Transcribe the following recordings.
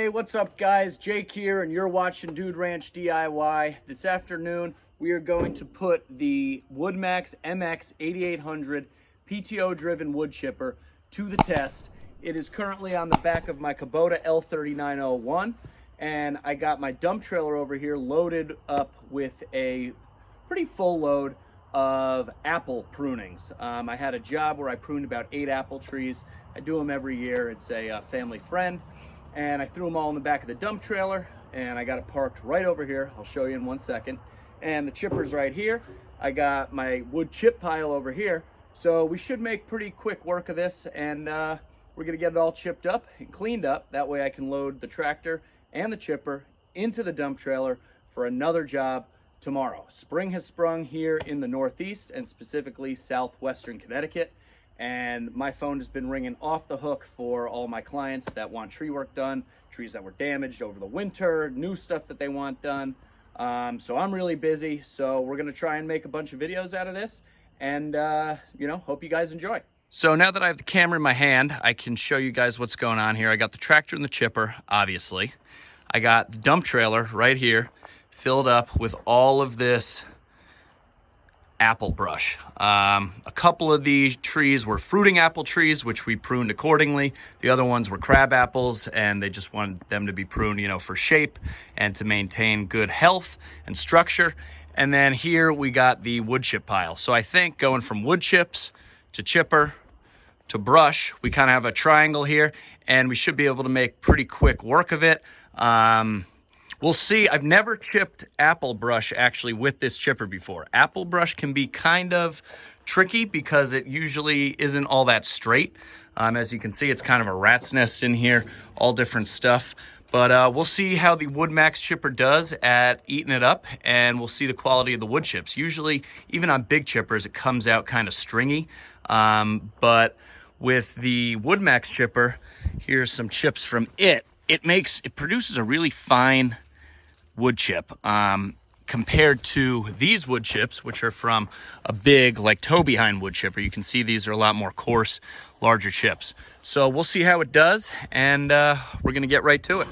Hey, what's up guys? Jake here and you're watching Dude Ranch DIY. This afternoon we are going to put the WoodMaxx MX-8800 PTO driven wood chipper to the test. It is currently on the back of my Kubota L3901 and I got my dump trailer over here loaded up with a pretty full load of apple prunings. I had a job where I pruned about 8 apple trees. I do them every year. It's a family friend. And I threw them all in the back of the dump trailer and I got it parked right over here. I'll show you in 1 second. And the chipper's right here. I got my wood chip pile over here. So we should make pretty quick work of this, and we're gonna get it all chipped up and cleaned up. That way I can load the tractor and the chipper into the dump trailer for another job tomorrow. Spring has sprung here in the Northeast and specifically southwestern Connecticut. And my phone has been ringing off the hook for all my clients that want tree work done, trees that were damaged over the winter, new stuff that they want done. So I'm really busy. So we're gonna try and make a bunch of videos out of this and hope you guys enjoy. So now that I have the camera in my hand, I can show you guys what's going on here. I got the tractor and the chipper, obviously. I got the dump trailer right here, filled up with all of this apple brush. A couple of these trees were fruiting apple trees, which we pruned accordingly. The other ones were crab apples, and they just wanted them to be pruned, for shape and to maintain good health and structure. And then here we got the wood chip pile. So I think going from wood chips to chipper to brush, we kind of have a triangle here, and we should be able to make pretty quick work of it. We'll see. I've never chipped apple brush actually with this chipper before. Apple brush can be kind of tricky because it usually isn't all that straight. As you can see, it's kind of a rat's nest in here, all different stuff. But we'll see how the WoodMaxx chipper does at eating it up, and we'll see the quality of the wood chips. Usually, even on big chippers, it comes out kind of stringy. But with the WoodMaxx chipper, here's some chips from it. It produces a really fine wood chip compared to these wood chips, which are from a big like toe behind wood chipper. You can see these are a lot more coarse, larger chips. So we'll see how it does, and we're gonna get right to it.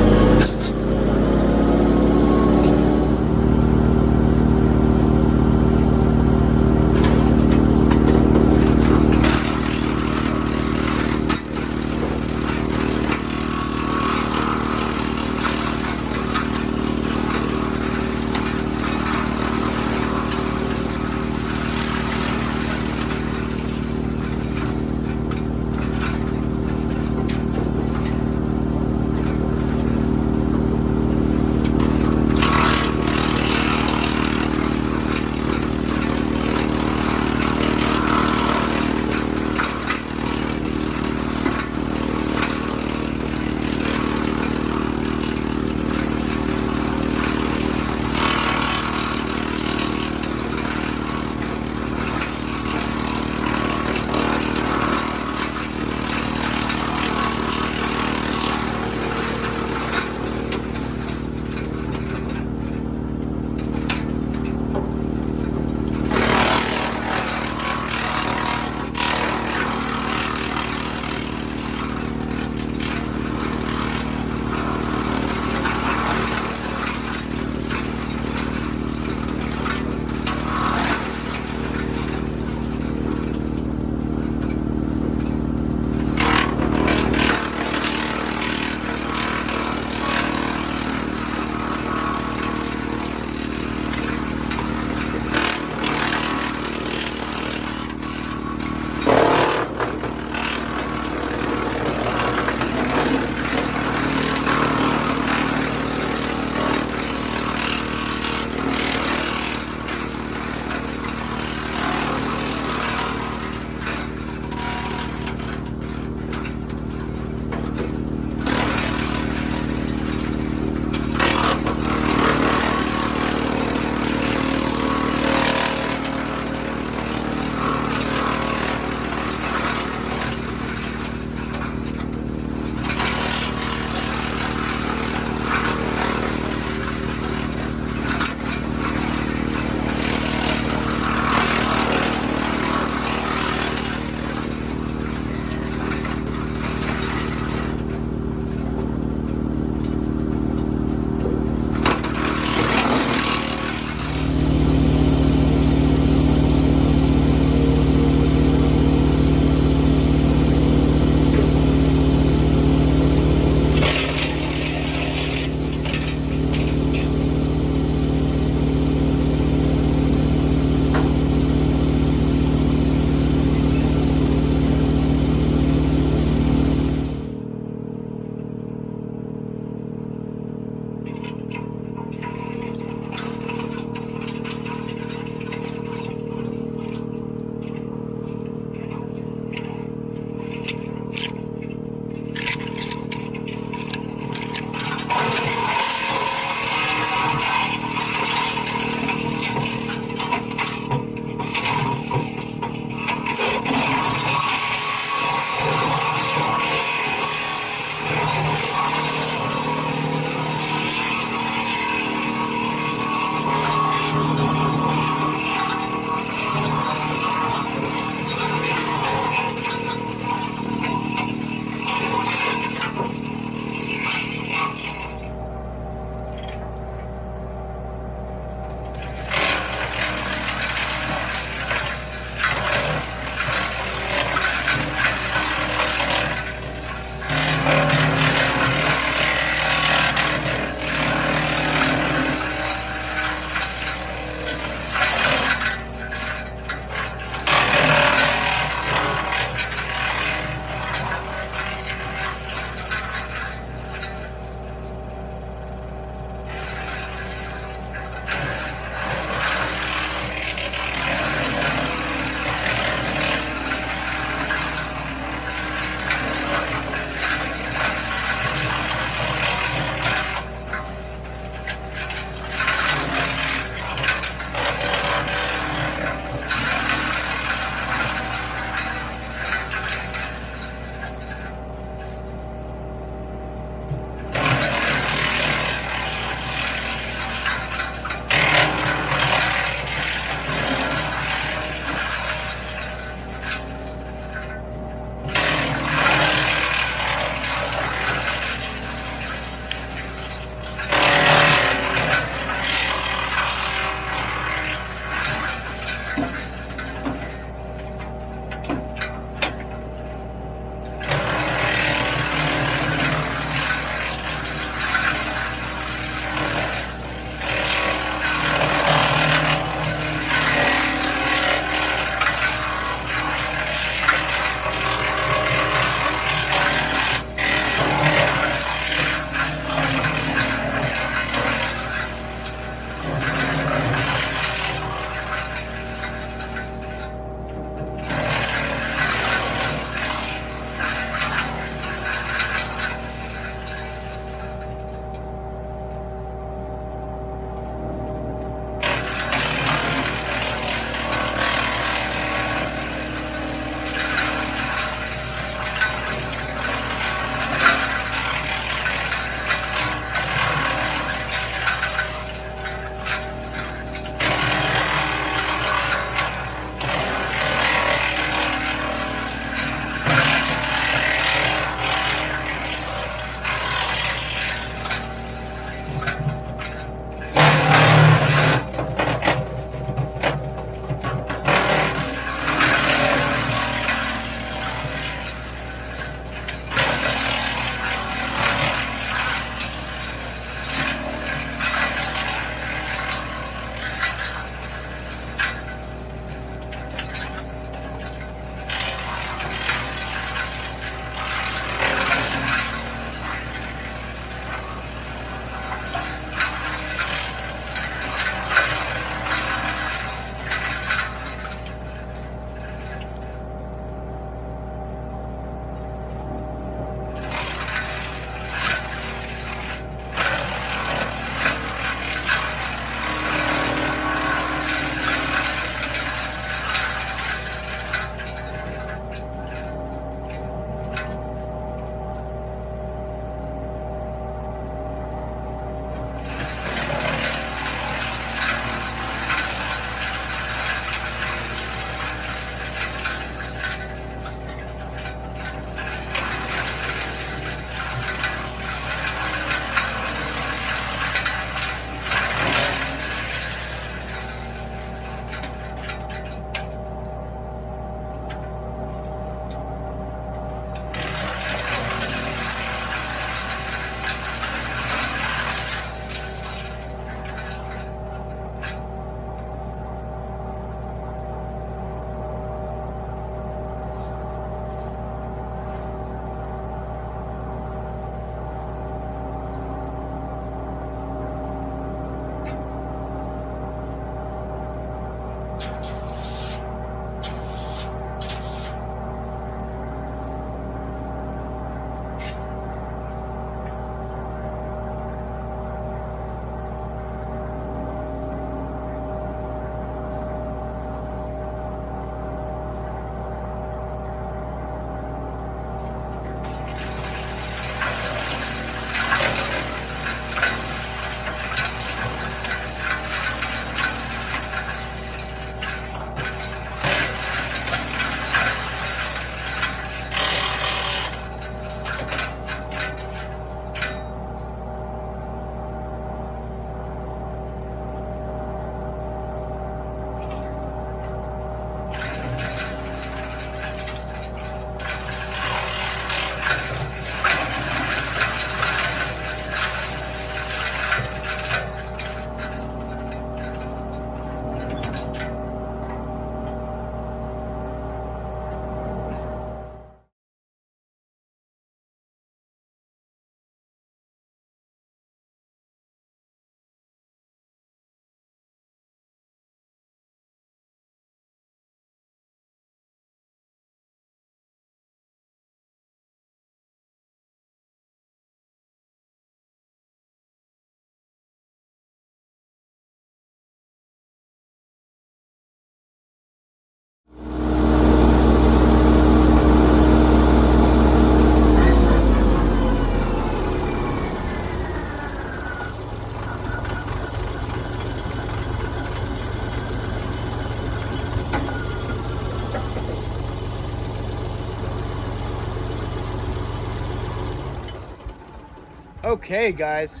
Okay, guys.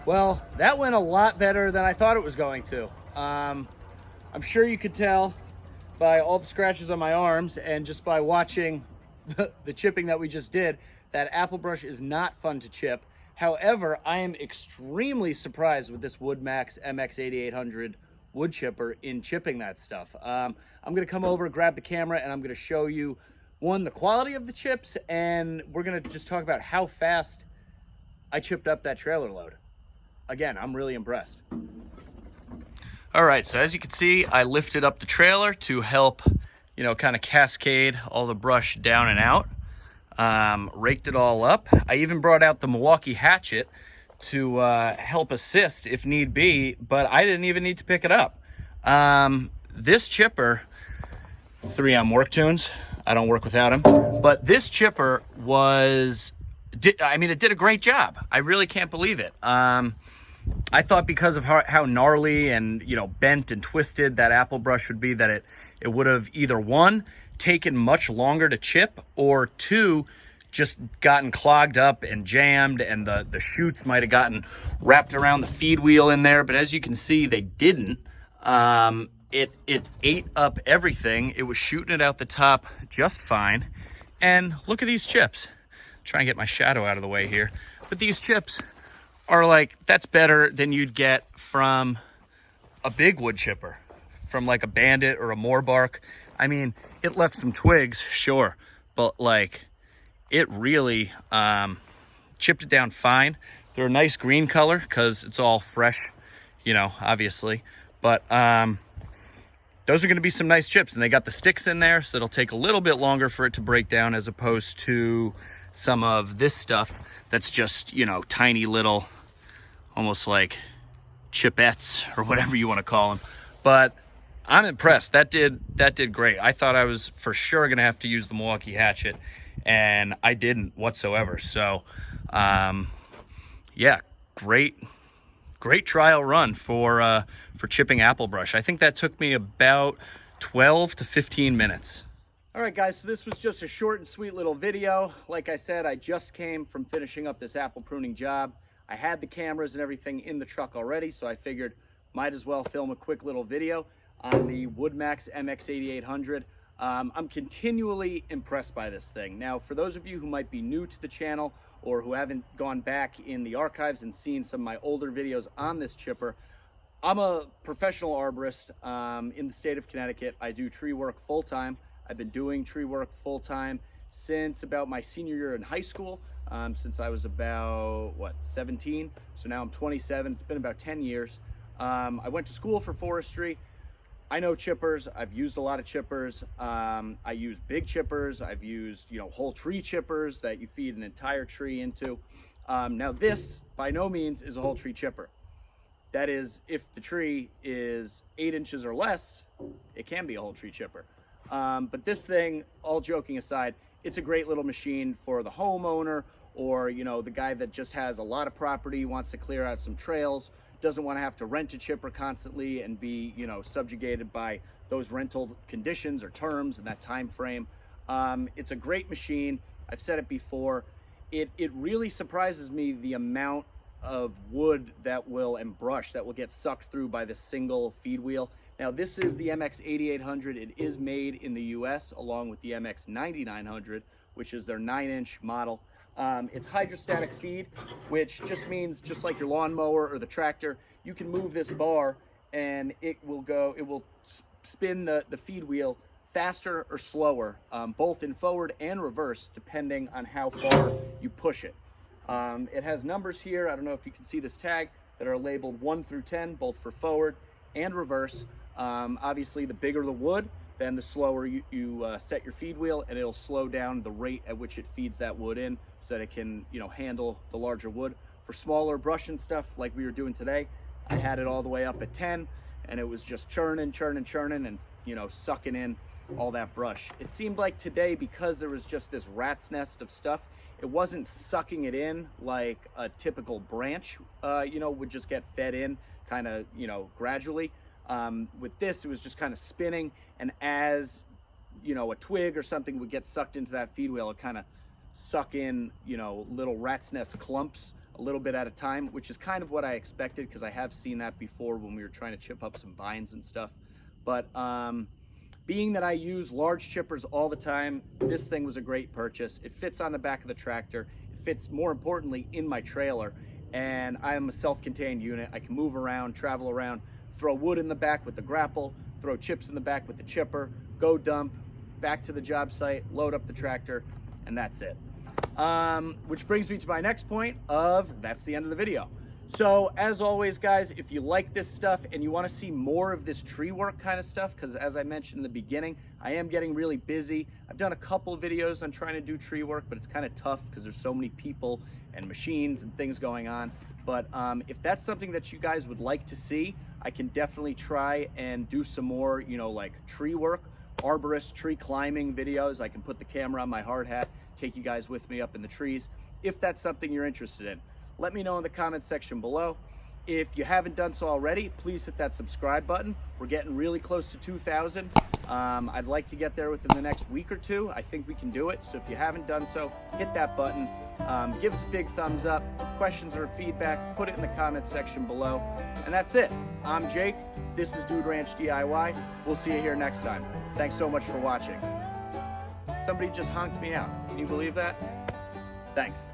Well, that went a lot better than I thought it was going to. I'm sure you could tell by all the scratches on my arms and just by watching the chipping that we just did, that apple brush is not fun to chip. However, I am extremely surprised with this WoodMaxx MX-8800 wood chipper in chipping that stuff. I'm gonna come over, grab the camera, and I'm gonna show you, one, the quality of the chips, and we're gonna just talk about how fast I chipped up that trailer load. Again, I'm really impressed. All right, so as you can see, I lifted up the trailer to help, you know, kind of cascade all the brush down and out. Raked it all up. I even brought out the Milwaukee Hatchet to help assist if need be, but I didn't even need to pick it up. This chipper, 3M Work Tunes, I don't work without them, but this chipper it did a great job. I really can't believe it. I thought because of how gnarly and, you know, bent and twisted that apple brush would be, that it would have either, one, taken much longer to chip, or two, just gotten clogged up and jammed, and the chutes might have gotten wrapped around the feed wheel in there. But as you can see, they didn't. It ate up everything. It was shooting it out the top just fine. And look at these chips. Try and get my shadow out of the way here. But these chips are like, that's better than you'd get from a big wood chipper, from like a Bandit or a Moorbark. I mean, it left some twigs, sure, but like, it really chipped it down fine. They're a nice green color because it's all fresh, you know, obviously. But those are gonna be some nice chips, and they got the sticks in there, so it'll take a little bit longer for it to break down, as opposed to some of this stuff that's just, you know, tiny little, almost like chipettes or whatever you want to call them. But I'm impressed. That did great. I thought I was for sure gonna have to use the Milwaukee Hatchet, and I didn't whatsoever. So yeah, great trial run for chipping apple brush. I think that took me about 12 to 15 minutes. All right, guys, so this was just a short and sweet little video. Like I said, I just came from finishing up this apple pruning job. I had the cameras and everything in the truck already, so I figured might as well film a quick little video on the WoodMaxx MX-8800. I'm continually impressed by this thing. Now, for those of you who might be new to the channel or who haven't gone back in the archives and seen some of my older videos on this chipper, I'm a professional arborist in the state of Connecticut. I do tree work full-time. I've been doing tree work full-time since about my senior year in high school, since I was about, 17? So now I'm 27. It's been about 10 years. I went to school for forestry. I know chippers. I've used a lot of chippers. I use big chippers. I've used, you know, whole tree chippers that you feed an entire tree into. Now this, by no means, is a whole tree chipper. That is, if the tree is 8 inches or less, it can be a whole tree chipper. But this thing, all joking aside, it's a great little machine for the homeowner, or, you know, the guy that just has a lot of property, wants to clear out some trails, doesn't want to have to rent a chipper constantly and be, you know, subjugated by those rental conditions or terms and that time frame. It's a great machine. I've said it before. It really surprises me the amount of wood that will, and brush that will get sucked through by the single feed wheel. Now, this is the MX-8800. It is made in the US, along with the MX-9900, which is their 9-inch model. It's hydrostatic feed, which just means, just like your lawnmower or the tractor, you can move this bar and it will spin the feed wheel faster or slower, both in forward and reverse, depending on how far you push it. It has numbers here. I don't know if you can see this tag, that are labeled 1 through 10, both for forward and reverse. Obviously, the bigger the wood, then the slower you set your feed wheel, and it'll slow down the rate at which it feeds that wood in, so that it can, you know, handle the larger wood. For smaller brush and stuff like we were doing today, I had it all the way up at 10, and it was just churning, and, you know, sucking in all that brush. It seemed like today, because there was just this rat's nest of stuff, it wasn't sucking it in like a typical branch, you know, would just get fed in kind of, you know, gradually. With this, it was just kind of spinning, and as, you know, a twig or something would get sucked into that feed wheel, it kind of suck in, you know, little rat's nest clumps a little bit at a time, which is kind of what I expected because I have seen that before when we were trying to chip up some vines and stuff. But being that I use large chippers all the time, this thing was a great purchase. It fits on the back of the tractor. It fits, more importantly, in my trailer. And I'm a self-contained unit. I can move around, travel around, throw wood in the back with the grapple, throw chips in the back with the chipper, go dump, back to the job site, load up the tractor, and that's it. Which brings me to my next point of that's the end of the video. So as always, guys, if you like this stuff and you want to see more of this tree work kind of stuff, because as I mentioned in the beginning, I am getting really busy. I've done a couple of videos on trying to do tree work, but it's kind of tough because there's so many people and machines and things going on. But if that's something that you guys would like to see, I can definitely try and do some more, you know, like tree work, arborist tree climbing videos. I can put the camera on my hard hat, take you guys with me up in the trees. If that's something you're interested in, let me know in the comments section below. If you haven't done so already, please hit that subscribe button. We're getting really close to 2,000. I'd like to get there within the next week or two. I think we can do it. So if you haven't done so, hit that button. Give us a big thumbs up. Questions or feedback, put it in the comments section below. And that's it. I'm Jake. This is Dude Ranch DIY. We'll see you here next time. Thanks so much for watching. Somebody just honked me out. Can you believe that? Thanks.